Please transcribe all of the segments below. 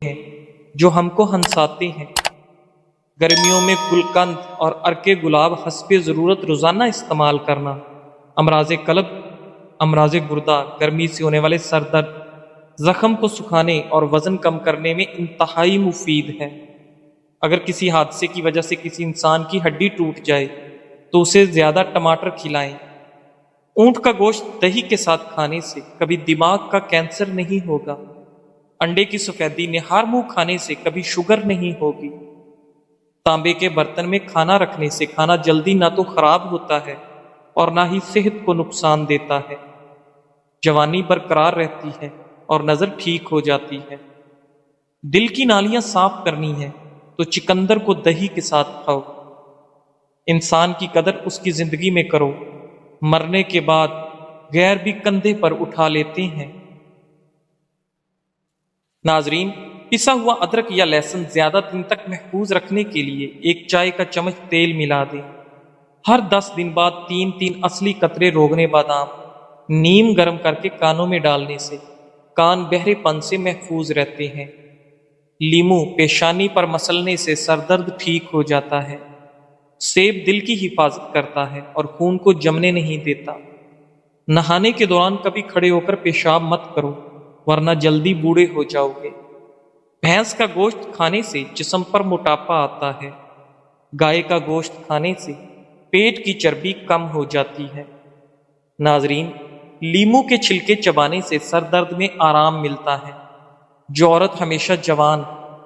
ہیں جو ہم کو ہنساتے ہیں۔ گرمیوں میں گلقند اور عرق گلاب حسب ضرورت روزانہ استعمال کرنا امراض قلب، امراض گردہ، گرمی سے ہونے والے سر درد، زخم کو سکھانے اور وزن کم کرنے میں انتہائی مفید ہے۔ اگر کسی حادثے کی وجہ سے کسی انسان کی ہڈی ٹوٹ جائے تو اسے زیادہ ٹماٹر کھلائیں۔ اونٹ کا گوشت دہی کے ساتھ کھانے سے کبھی دماغ کا کینسر نہیں ہوگا۔ انڈے کی سفیدی نہار منہ کھانے سے کبھی شوگر نہیں ہوگی۔ تانبے کے برتن میں کھانا رکھنے سے کھانا جلدی نہ تو خراب ہوتا ہے اور نہ ہی صحت کو نقصان دیتا ہے۔ جوانی برقرار رہتی ہے اور نظر ٹھیک ہو جاتی ہے۔ دل کی نالیاں صاف کرنی ہے تو چکندر کو دہی کے ساتھ کھاؤ۔ انسان کی قدر اس کی زندگی میں کرو، مرنے کے بعد غیر بھی کندھے پر اٹھا لیتے ہیں۔ ناظرین، پسا ہوا ادرک یا لہسن زیادہ دن تک محفوظ رکھنے کے لیے ایک چائے کا چمچ تیل ملا دیں۔ ہر 10 دن بعد 3 اصلی قطرے روغن بادام نیم گرم کر کے کانوں میں ڈالنے سے کان بہرے پن سے محفوظ رہتے ہیں۔ لیمو پیشانی پر مسلنے سے سر درد ٹھیک ہو جاتا ہے۔ سیب دل کی حفاظت کرتا ہے اور خون کو جمنے نہیں دیتا۔ نہانے کے دوران کبھی کھڑے ہو کر پیشاب مت کرو ورنہ جلدی بوڑھے ہو جاؤ گے۔ بھینس کا گوشت کھانے سے جسم پر موٹاپا آتا ہے۔ گائے کا گوشت کھانے سے پیٹ کی چربی کم ہو جاتی ہے۔ ناظرین، لیمو کے چھلکے چبانے سے سر درد میں آرام ملتا ہے۔ جو عورت ہمیشہ جوان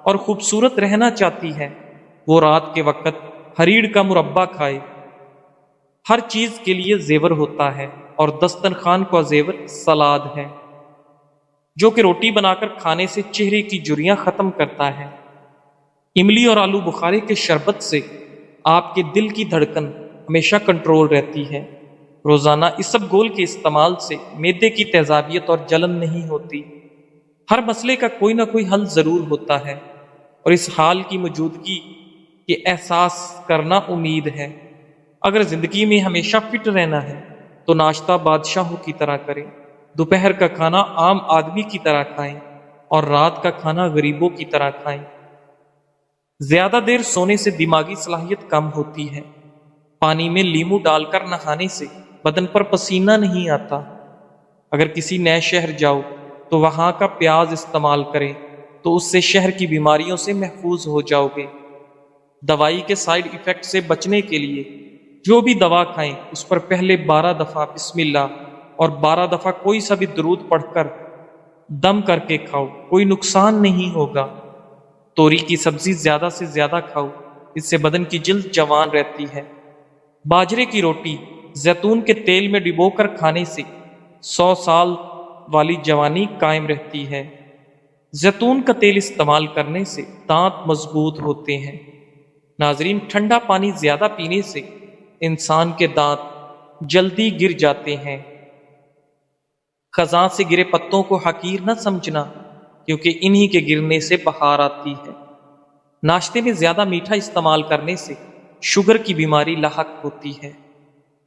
اور خوبصورت رہنا چاہتی ہے وہ رات کے وقت ہریڑ کا مربع کھائے۔ ہر چیز کے لیے زیور ہوتا ہے اور دسترخوان کا زیور سلاد ہے، جو کہ روٹی بنا کر کھانے سے چہرے کی جھریاں ختم کرتا ہے۔ املی اور آلو بخارے کے شربت سے آپ کے دل کی دھڑکن ہمیشہ کنٹرول رہتی ہے۔ روزانہ اسب گول کے استعمال سے معدے کی تیزابیت اور جلن نہیں ہوتی۔ ہر مسئلے کا کوئی نہ کوئی حل ضرور ہوتا ہے اور اس حال کی موجودگی کے احساس کرنا امید ہے۔ اگر زندگی میں ہمیشہ فٹ رہنا ہے تو ناشتہ بادشاہوں کی طرح کریں، دوپہر کا کھانا عام آدمی کی طرح کھائیں اور رات کا کھانا غریبوں کی طرح کھائیں۔ زیادہ دیر سونے سے دماغی صلاحیت کم ہوتی ہے۔ پانی میں لیمو ڈال کر نہانے سے بدن پر پسینہ نہیں آتا۔ اگر کسی نئے شہر جاؤ تو وہاں کا پیاز استعمال کریں تو اس سے شہر کی بیماریوں سے محفوظ ہو جاؤ گے۔ دوائی کے سائیڈ ایفیکٹ سے بچنے کے لیے جو بھی دوا کھائیں اس پر پہلے 12 دفعہ بسم اللہ اور 12 دفعہ کوئی سا بھی درود پڑھ کر دم کر کے کھاؤ، کوئی نقصان نہیں ہوگا۔ توری کی سبزی زیادہ سے زیادہ کھاؤ، اس سے بدن کی جلد جوان رہتی ہے۔ باجرے کی روٹی زیتون کے تیل میں ڈبو کر کھانے سے 100 سال والی جوانی قائم رہتی ہے۔ زیتون کا تیل استعمال کرنے سے دانت مضبوط ہوتے ہیں۔ ناظرین، ٹھنڈا پانی زیادہ پینے سے انسان کے دانت جلدی گر جاتے ہیں۔ خزاں سے گرے پتوں کو حقیر نہ سمجھنا، کیونکہ انہی کے گرنے سے بہار آتی ہے۔ ناشتے میں زیادہ میٹھا استعمال کرنے سے شوگر کی بیماری لاحق ہوتی ہے۔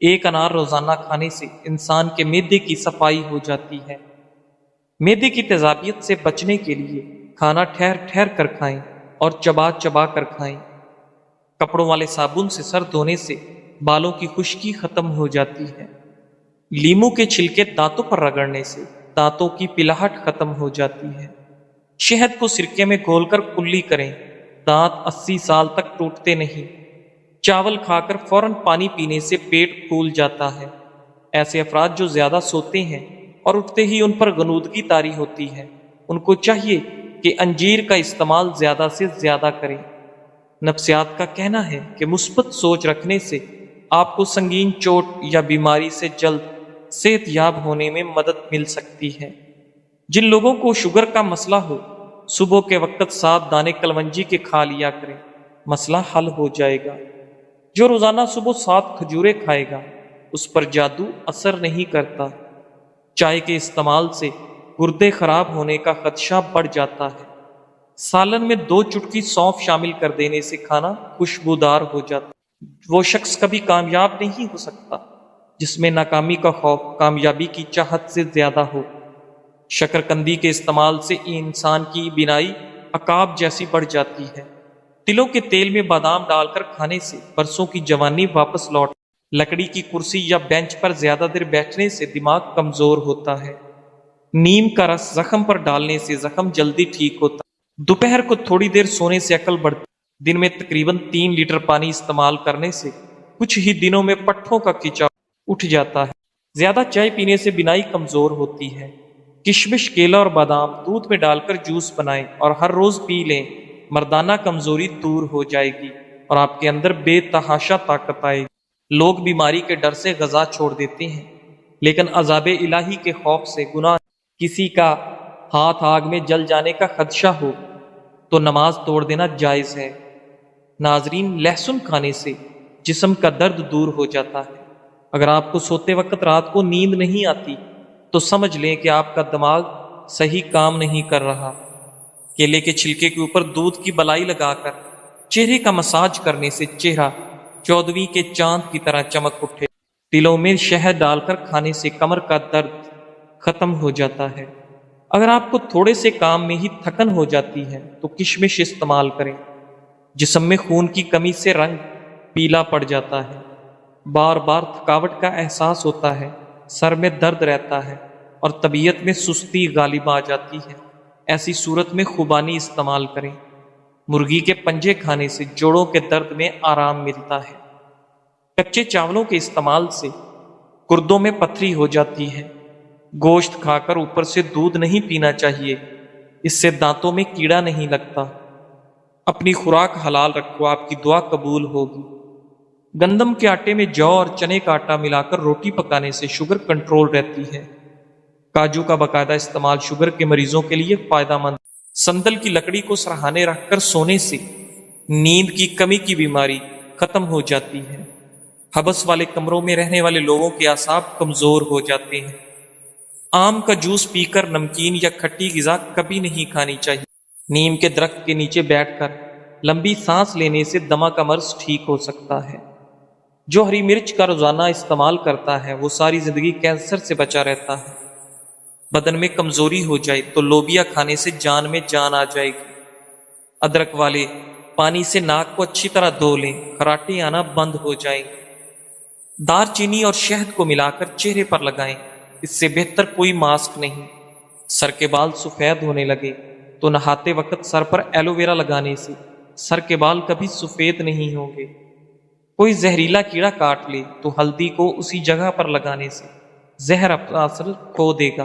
ایک انار روزانہ کھانے سے انسان کے معدے کی صفائی ہو جاتی ہے۔ معدے کی تیزابیت سے بچنے کے لیے کھانا ٹھہر ٹھہر کر کھائیں اور چبا چبا کر کھائیں۔ کپڑوں والے صابن سے سر دھونے سے بالوں کی خشکی ختم ہو جاتی ہے۔ لیمو کے چھلکے دانتوں پر رگڑنے سے دانتوں کی پلاہٹ ختم ہو جاتی ہے۔ شہد کو سرکے میں گھول کر کلی کریں، دانت 80 سال تک ٹوٹتے نہیں۔ چاول کھا کر فوراً پانی پینے سے پیٹ پھول جاتا ہے۔ ایسے افراد جو زیادہ سوتے ہیں اور اٹھتے ہی ان پر غنودگی طاری ہوتی ہے، ان کو چاہیے کہ انجیر کا استعمال زیادہ سے زیادہ کریں۔ نفسیات کا کہنا ہے کہ مثبت سوچ رکھنے سے آپ کو سنگین چوٹ یا بیماری سے جلد صحت یاب ہونے میں مدد مل سکتی ہے۔ جن لوگوں کو شوگر کا مسئلہ ہو، صبح کے وقت 7 دانے کلونجی کے کھا لیا کریں، مسئلہ حل ہو جائے گا۔ جو روزانہ صبح 7 کھجوریں کھائے گا اس پر جادو اثر نہیں کرتا۔ چائے کے استعمال سے گردے خراب ہونے کا خدشہ بڑھ جاتا ہے۔ سالن میں 2 چٹکی سونف شامل کر دینے سے کھانا خوشبودار ہو جاتا ہے۔ وہ شخص کبھی کامیاب نہیں ہو سکتا جس میں ناکامی کا خوف کامیابی کی چاہت سے زیادہ ہو۔ شکرکندی کے استعمال سے انسان کی بینائی عقاب جیسی بڑھ جاتی ہے۔ تلوں کے تیل میں بادام ڈال کر کھانے سے برسوں کی جوانی واپس لوٹ۔ لکڑی کی کرسی یا بینچ پر زیادہ دیر بیٹھنے سے دماغ کمزور ہوتا ہے۔ نیم کا رس زخم پر ڈالنے سے زخم جلدی ٹھیک ہوتا ہے۔ دوپہر کو تھوڑی دیر سونے سے عقل بڑھتی۔ دن میں تقریباً 3 لیٹر پانی استعمال کرنے سے کچھ ہی دنوں میں پٹھوں کا کھچاؤ اٹھ جاتا ہے۔ زیادہ چائے پینے سے بینائی کمزور ہوتی ہے۔ کشمش، کیلا اور بادام دودھ میں ڈال کر جوس بنائیں اور ہر روز پی لیں۔ مردانہ کمزوری دور ہو جائے گی اور آپ کے اندر بے تحاشا طاقت آئے گی۔ لوگ بیماری کے ڈر سے غذا چھوڑ دیتے ہیں، لیکن عذاب الہی کے خوف سے گناہ۔ کسی کا ہاتھ آگ میں جل جانے کا خدشہ ہو تو نماز توڑ دینا جائز ہے۔ ناظرین، لہسن کھانے سے جسم کا درد دور ہو جاتا ہے۔ اگر آپ کو سوتے وقت رات کو نیند نہیں آتی تو سمجھ لیں کہ آپ کا دماغ صحیح کام نہیں کر رہا۔ کیلے کے چھلکے کے اوپر دودھ کی بلائی لگا کر چہرے کا مساج کرنے سے چہرہ 14ویں کے چاند کی طرح چمک اٹھے۔ تلوں میں شہد ڈال کر کھانے سے کمر کا درد ختم ہو جاتا ہے۔ اگر آپ کو تھوڑے سے کام میں ہی تھکن ہو جاتی ہے تو کشمش استعمال کریں۔ جسم میں خون کی کمی سے رنگ پیلا پڑ جاتا ہے، بار بار تھکاوٹ کا احساس ہوتا ہے، سر میں درد رہتا ہے اور طبیعت میں سستی غالب آ جاتی ہے۔ ایسی صورت میں خوبانی استعمال کریں۔ مرغی کے پنجے کھانے سے جوڑوں کے درد میں آرام ملتا ہے۔ کچے چاولوں کے استعمال سے گردوں میں پتھری ہو جاتی ہے۔ گوشت کھا کر اوپر سے دودھ نہیں پینا چاہیے، اس سے دانتوں میں کیڑا نہیں لگتا۔ اپنی خوراک حلال رکھو، آپ کی دعا قبول ہوگی۔ گندم کے آٹے میں جو اور چنے کا آٹا ملا کر روٹی پکانے سے شوگر کنٹرول رہتی ہے۔ کاجو کا باقاعدہ استعمال شوگر کے مریضوں کے لیے فائدہ مند۔ سندل کی لکڑی کو سرہانے رکھ کر سونے سے نیند کی کمی کی بیماری ختم ہو جاتی ہے۔ حبس والے کمروں میں رہنے والے لوگوں کے اعصاب کمزور ہو جاتے ہیں۔ آم کا جوس پی کر نمکین یا کھٹی غذا کبھی نہیں کھانی چاہیے۔ نیم کے درخت کے نیچے بیٹھ کر لمبی سانس لینے سے دمہ کا مرض ٹھیک ہو سکتا ہے۔ جو ہری مرچ کا روزانہ استعمال کرتا ہے وہ ساری زندگی کینسر سے بچا رہتا ہے۔ بدن میں کمزوری ہو جائے تو لوبیا کھانے سے جان میں جان آ جائے گی۔ ادرک والے پانی سے ناک کو اچھی طرح دھو لیں، خراٹے آنا بند ہو جائیں گے۔ دار چینی اور شہد کو ملا کر چہرے پر لگائیں، اس سے بہتر کوئی ماسک نہیں۔ سر کے بال سفید ہونے لگے تو نہاتے وقت سر پر ایلو ویرا لگانے سے سر کے بال کبھی سفید نہیں ہوں گے۔ کوئی زہریلا کیڑا کاٹ لے تو ہلدی کو اسی جگہ پر لگانے سے زہر اپنا اثر کھو دے گا۔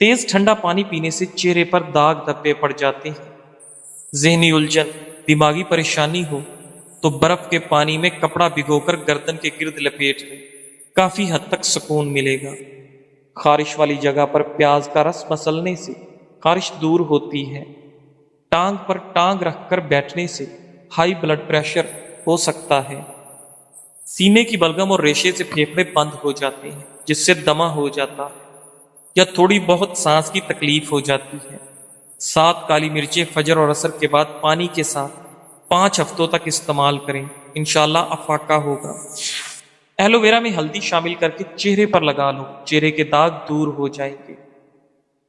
تیز ٹھنڈا پانی پینے سے چہرے پر داغ دھبے پڑ جاتے ہیں۔ ذہنی الجھن، دماغی پریشانی ہو تو برف کے پانی میں کپڑا بھگو کر گردن کے گرد لپیٹ لیں، کافی حد تک سکون ملے گا۔ خارش والی جگہ پر پیاز کا رس مسلنے سے خارش دور ہوتی ہے۔ ٹانگ پر ٹانگ رکھ کر بیٹھنے سے ہائی بلڈ پریشر ہو سکتا ہے۔ سینے کی بلغم اور ریشے سے پھیپھڑے بند ہو جاتے ہیں، جس سے دمہ ہو جاتا ہے یا تھوڑی بہت سانس کی تکلیف ہو جاتی ہے۔ 7 کالی مرچیں فجر اور عصر کے بعد پانی کے ساتھ 5 ہفتوں تک استعمال کریں، انشاءاللہ افاقہ ہوگا۔ ایلو ویرا میں ہلدی شامل کر کے چہرے پر لگا لو، چہرے کے داغ دور ہو جائیں گے۔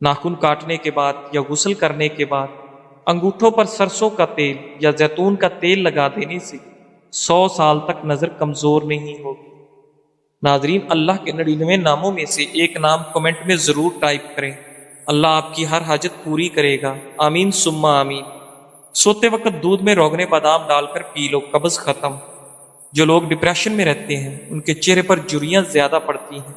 ناخن کاٹنے کے بعد یا غسل کرنے کے بعد انگوٹھوں پر سرسوں کا تیل یا زیتون کا تیل لگا دینے سے 100 سال تک نظر کمزور نہیں ہوگی۔ ناظرین، اللہ کے 99 ناموں میں سے ایک نام کمنٹ میں ضرور ٹائپ کریں، اللہ آپ کی ہر حاجت پوری کرے گا، آمین ثم آمین۔ سوتے وقت دودھ میں روغن بادام ڈال کر پی لو، قبض ختم۔ جو لوگ ڈپریشن میں رہتے ہیں ان کے چہرے پر جھریاں زیادہ پڑتی ہیں۔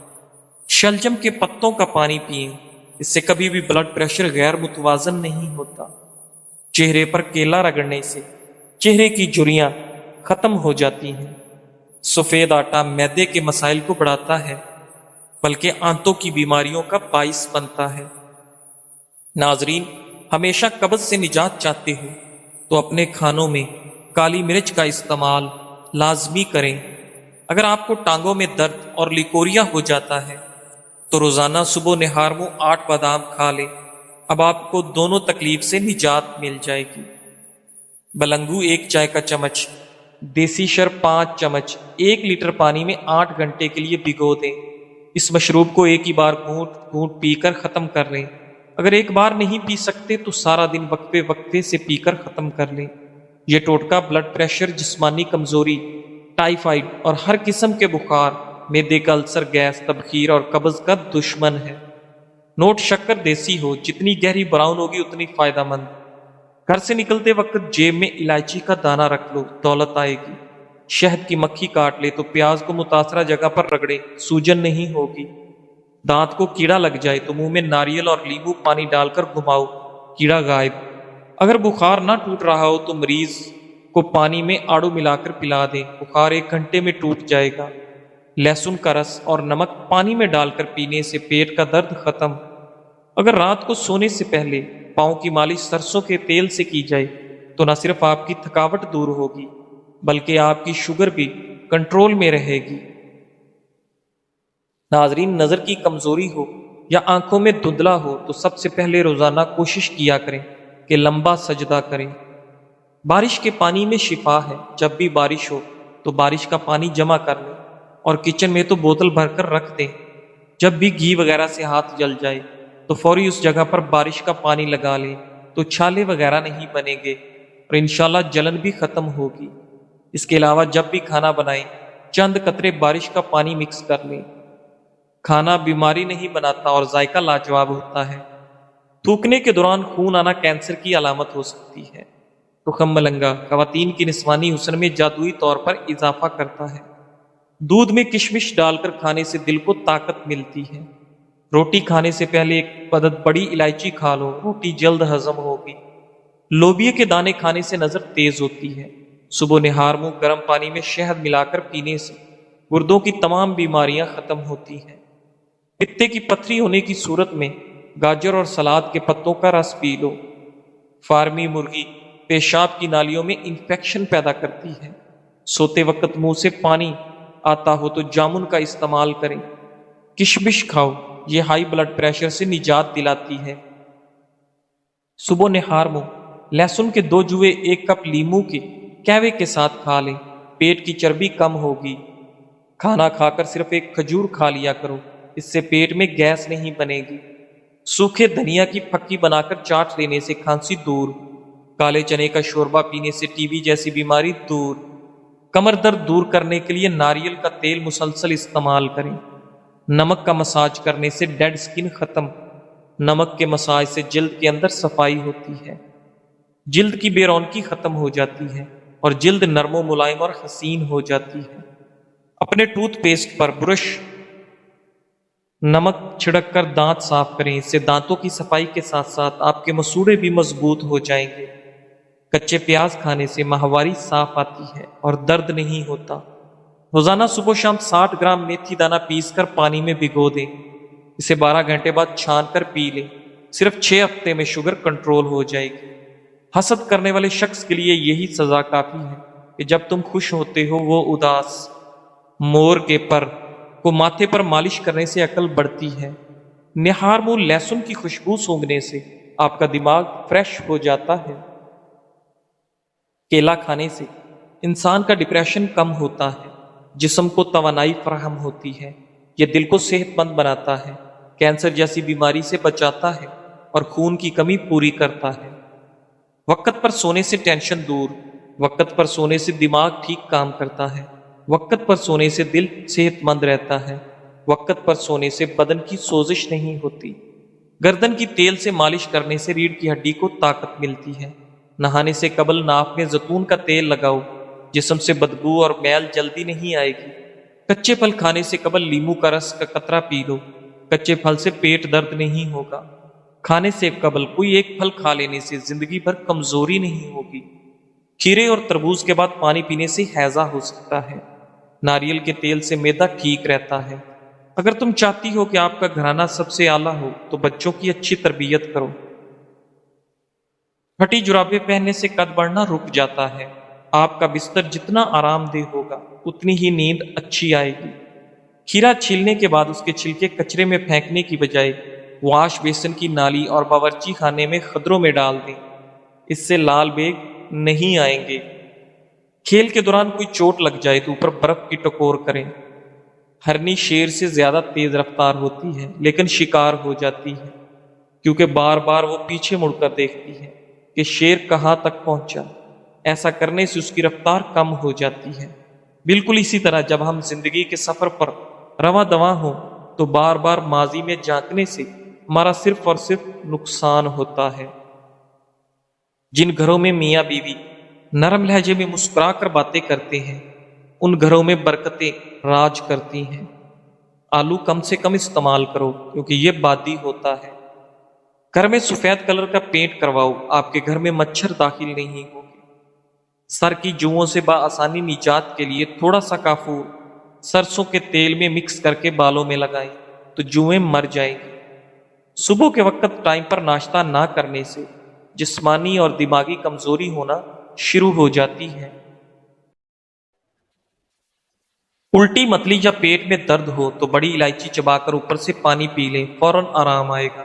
شلجم کے پتوں کا پانی پئیں، اس سے کبھی بھی بلڈ پریشر غیر متوازن نہیں ہوتا۔ چہرے پر کیلا رگڑنے سے چہرے کی جھریاں ختم ہو جاتی ہیں۔ سفید آٹا معدے کے مسائل کو بڑھاتا ہے، بلکہ آنتوں کی بیماریوں کا باعث بنتا ہے۔ ناظرین، ہمیشہ قبض سے نجات چاہتے ہو تو اپنے کھانوں میں کالی مرچ کا استعمال لازمی کریں۔ اگر آپ کو ٹانگوں میں درد اور لیکوریا ہو جاتا ہے تو روزانہ صبح نہار منہ 8 بادام کھا لیں، اب آپ کو دونوں تکلیف سے نجات مل جائے گی۔ بلنگو 1 چائے کا چمچ، دیسی شرب 5 چمچ 1 لیٹر پانی میں 8 گھنٹے کے لیے بھگو دیں۔ اس مشروب کو ایک ہی بار گھونٹ گھونٹ پی کر ختم کر لیں۔ اگر ایک بار نہیں پی سکتے تو سارا دن وقفے وقفے سے پی کر ختم کر لیں۔ یہ ٹوٹکا بلڈ پریشر، جسمانی کمزوری، ٹائیفائڈ اور ہر قسم کے بخار، معدے کا السر، گیس، تبخیر اور قبض کا دشمن ہے۔ نوٹ شکر دیسی ہو، جتنی گہری براؤن ہوگی اتنی فائدہ مند۔ گھر سے نکلتے وقت جیب میں الائچی کا دانہ رکھ لو، دولت آئے گی۔ شہد کی مکھی کاٹ لے تو پیاز کو متاثرہ جگہ پر رگڑے، سوجن نہیں ہوگی۔ دانت کو کیڑا لگ جائے تو منہ میں ناریل اور لیمو پانی ڈال کر گھماؤ، کیڑا غائب۔ اگر بخار نہ ٹوٹ رہا ہو تو مریض کو پانی میں آڑو ملا کر پلا دیں، بخار 1 گھنٹے میں ٹوٹ جائے گا۔ لہسن کا رس اور نمک پانی میں ڈال کر پینے سے پیٹ کا درد ختم۔ اگر رات کو سونے سے پہلے پاؤں کی مالش سرسوں کے تیل سے کی جائے تو نہ صرف آپ کی تھکاوٹ دور ہوگی بلکہ آپ کی شوگر بھی کنٹرول میں رہے گی۔ ناظرین، نظر کی کمزوری ہو یا آنکھوں میں دھندلا ہو تو سب سے پہلے روزانہ کوشش کیا کریں کہ لمبا سجدہ کریں۔ بارش کے پانی میں شفا ہے۔ جب بھی بارش ہو تو بارش کا پانی جمع کر لیں اور کچن میں تو بوتل بھر کر رکھ دیں۔ جب بھی گھی وغیرہ سے ہاتھ جل جائے تو فوری اس جگہ پر بارش کا پانی لگا لیں تو چھالے وغیرہ نہیں بنیں گے اور انشاءاللہ جلن بھی ختم ہوگی۔ اس کے علاوہ جب بھی کھانا بنائیں چند قطرے بارش کا پانی مکس کر لیں۔ کھانا بیماری نہیں بناتا اور ذائقہ لاجواب ہوتا ہے۔ تھوکنے کے دوران خون آنا کینسر کی علامت ہو سکتی ہے۔ تخم ملنگا خواتین کی نسوانی حسن میں جادوئی طور پر اضافہ کرتا ہے۔ دودھ میں کشمش ڈال کر کھانے سے دل کو طاقت ملتی ہے۔ روٹی کھانے سے پہلے 1 عدد بڑی الائچی کھا لو، روٹی جلد ہضم ہوگی۔ لوبیا کے دانے کھانے سے نظر تیز ہوتی ہے۔ صبح نہار منہ گرم پانی میں شہد ملا کر پینے سے گردوں کی تمام بیماریاں ختم ہوتی ہیں۔ پتے کی پتھری ہونے کی صورت میں گاجر اور سلاد کے پتوں کا رس پی لو۔ فارمی مرغی پیشاب کی نالیوں میں انفیکشن پیدا کرتی ہے۔ سوتے وقت منہ سے پانی آتا ہو تو جامن کا استعمال کریں۔ کشمش کھاؤ، یہ ہائی بلڈ پریشر سے نجات دلاتی ہے۔ صبح نہار منہ لہسن کے 2 جوے 1 کپ لیمو کے قہوے کے ساتھ کھا لیں، پیٹ کی چربی کم ہوگی۔ کھانا کھا کر صرف 1 کھجور کھا لیا کرو، اس سے پیٹ میں گیس نہیں بنے گی۔ سوکھے دھنیا کی پھکی بنا کر چاٹ لینے سے کھانسی دور۔ کالے چنے کا شوربہ پینے سے ٹی بی جیسی بیماری دور۔ کمر درد دور کرنے کے لیے ناریل کا تیل مسلسل استعمال کریں۔ نمک کا مساج کرنے سے ڈیڈ سکن ختم۔ نمک کے مساج سے جلد کے اندر صفائی ہوتی ہے، جلد کی بے رونقی ختم ہو جاتی ہے اور جلد نرم و ملائم اور حسین ہو جاتی ہے۔ اپنے ٹوتھ پیسٹ پر برش نمک چھڑک کر دانت صاف کریں، اس سے دانتوں کی صفائی کے ساتھ ساتھ آپ کے مسوڑے بھی مضبوط ہو جائیں گے۔ کچے پیاز کھانے سے ماہواری صاف آتی ہے اور درد نہیں ہوتا۔ روزانہ صبح و شام 60 گرام میتھی دانہ پیس کر پانی میں بھگو دیں، اسے 12 گھنٹے بعد چھان کر پی لیں۔ صرف 6 ہفتے میں شوگر کنٹرول ہو جائے گی۔ حسد کرنے والے شخص کے لیے یہی سزا کافی ہے کہ جب تم خوش ہوتے ہو وہ اداس۔ مور کے پر کو ماتھے پر مالش کرنے سے عقل بڑھتی ہے۔ نہار منہ لہسن کی خوشبو سونگھنے سے آپ کا دماغ فریش ہو جاتا ہے۔ کیلا کھانے سے انسان کا ڈپریشن کم ہوتا ہے، جسم کو توانائی فراہم ہوتی ہے، یہ دل کو صحت مند بناتا ہے، کینسر جیسی بیماری سے بچاتا ہے اور خون کی کمی پوری کرتا ہے۔ وقت پر سونے سے ٹینشن دور، وقت پر سونے سے دماغ ٹھیک کام کرتا ہے، وقت پر سونے سے دل صحت مند رہتا ہے، وقت پر سونے سے بدن کی سوزش نہیں ہوتی۔ گردن کی تیل سے مالش کرنے سے ریڑھ کی ہڈی کو طاقت ملتی ہے۔ نہانے سے قبل ناف میں زیتون کا تیل لگاؤ، جسم سے بدبو اور میل جلدی نہیں آئے گی۔ کچے پھل کھانے سے قبل لیمو کا رس کا قطرہ پی لو، کچے پھل سے پیٹ درد نہیں ہوگا۔ کھانے سے قبل کوئی 1 پھل کھا لینے سے زندگی بھر کمزوری نہیں ہوگی۔ کھیرے اور تربوز کے بعد پانی پینے سے ہیضہ ہو سکتا ہے۔ ناریل کے تیل سے معدہ ٹھیک رہتا ہے۔ اگر تم چاہتی ہو کہ آپ کا گھرانہ سب سے اعلیٰ ہو تو بچوں کی اچھی تربیت کرو۔ پھٹی جرابیں پہننے سے قد بڑھنا رک جاتا ہے۔ آپ کا بستر جتنا آرام دہ ہوگا اتنی ہی نیند اچھی آئے گی۔ کھیرا چھیلنے کے بعد اس کے چھلکے کچرے میں پھینکنے کی بجائے واش بیسن کی نالی اور باورچی خانے میں خدروں میں ڈال دیں، اس سے لال بیگ نہیں آئیں گے۔ کھیل کے دوران کوئی چوٹ لگ جائے تو اوپر برف کی ٹکور کریں۔ ہرنی شیر سے زیادہ تیز رفتار ہوتی ہے لیکن شکار ہو جاتی ہے۔ کیونکہ بار بار وہ پیچھے مڑ کر دیکھتی ہے کہ شیر کہاں تک پہنچا۔ ایسا کرنے سے اس کی رفتار کم ہو جاتی ہے۔ بالکل اسی طرح جب ہم زندگی کے سفر پر رواں دواں ہوں تو بار بار ماضی میں جھانکنے سے ہمارا صرف اور صرف نقصان ہوتا ہے۔ جن گھروں میں میاں بیوی نرم لہجے میں مسکرا کر باتیں کرتے ہیں، ان گھروں میں برکتیں راج کرتی ہیں۔ آلو کم سے کم استعمال کرو کیونکہ یہ بادی ہوتا ہے۔ گھر میں سفید کلر کا پینٹ کرواؤ، آپ کے گھر میں مچھر داخل نہیں ہوگے۔ سر کی جوؤں سے بآسانی نجات کے لیے تھوڑا سا کافور سرسوں کے تیل میں مکس کر کے بالوں میں لگائیں تو جوئیں مر جائیں گی۔ صبح کے وقت ٹائم پر ناشتہ نہ کرنے سے جسمانی اور دماغی کمزوری ہونا شروع ہو جاتی ہے۔ الٹی متلی یا پیٹ میں درد ہو تو بڑی الائچی چبا کر اوپر سے پانی پی لیں، فوراً آرام آئے گا۔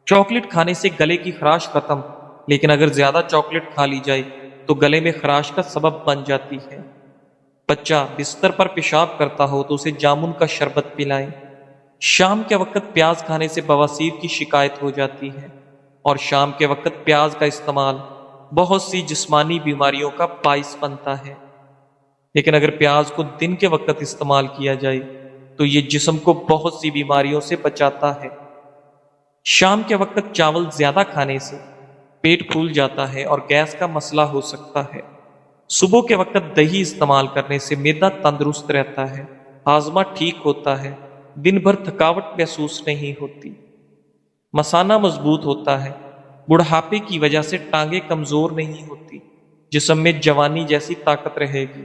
چاکلیٹ کھانے سے گلے کی خراش ختم، لیکن اگر زیادہ چاکلیٹ کھا لی جائے تو گلے میں خراش کا سبب بن جاتی ہے۔ بچہ بستر پر پیشاب کرتا ہو تو اسے جامن کا شربت پلائیں۔ شام کے وقت پیاز کھانے سے بواسیر کی شکایت ہو جاتی ہے، اور شام کے وقت پیاز کا استعمال بہت سی جسمانی بیماریوں کا باعث بنتا ہے۔ لیکن اگر پیاز کو دن کے وقت استعمال کیا جائے تو یہ جسم کو بہت سی بیماریوں سے بچاتا ہے۔ شام کے وقت چاول زیادہ کھانے سے پیٹ پھول جاتا ہے اور گیس کا مسئلہ ہو سکتا ہے۔ صبح کے وقت دہی استعمال کرنے سے معدہ تندرست رہتا ہے، ہاضمہ ٹھیک ہوتا ہے، دن بھر تھکاوٹ محسوس نہیں ہوتی، مثانہ مضبوط ہوتا ہے، بڑھاپے کی وجہ سے ٹانگیں کمزور نہیں ہوتی، جسم میں جوانی جیسی طاقت رہے گی۔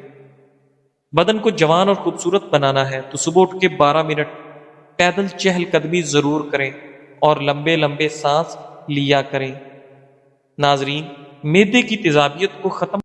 بدن کو جوان اور خوبصورت بنانا ہے تو صبح اٹھ کے 12 منٹ پیدل چہل قدمی ضرور کریں اور لمبے لمبے سانس لیا کریں۔ ناظرین، معدے کی تیزابیت کو ختم